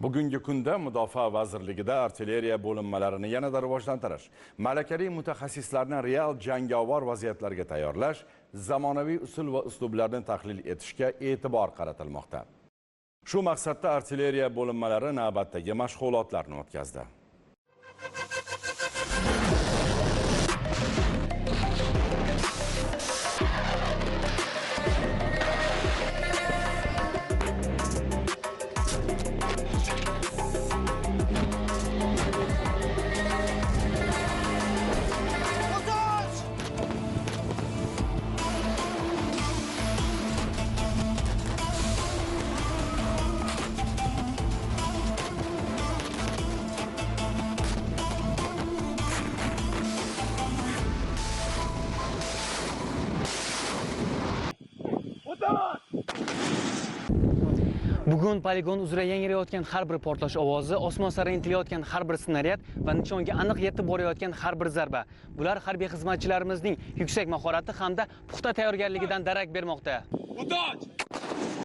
Bugungi kunda Mudofaa vazirligida artilleriya bo'linmalarini yanada rivojlantirish, malakali mutaxassislarni real jangovar vaziyatlarga tayyorlash, zamonaviy usul va uslublarni tahlil etishga e'tibor qaratilmoqda. Shu maqsadda artilleriya bo'linmalari navbatdagi mashg'ulotlarni o'tkazdi. Bugun poligon uzra yangrayotgan har bir portlash ovozi, osmon sari intilayotgan har bir snaryad va nishonga aniq yetib borayotgan har bir zarba. Bular harbiy xizmatchilarimizning yuksak mahorati hamda puxta tayyorgarligidan darak bermoqda.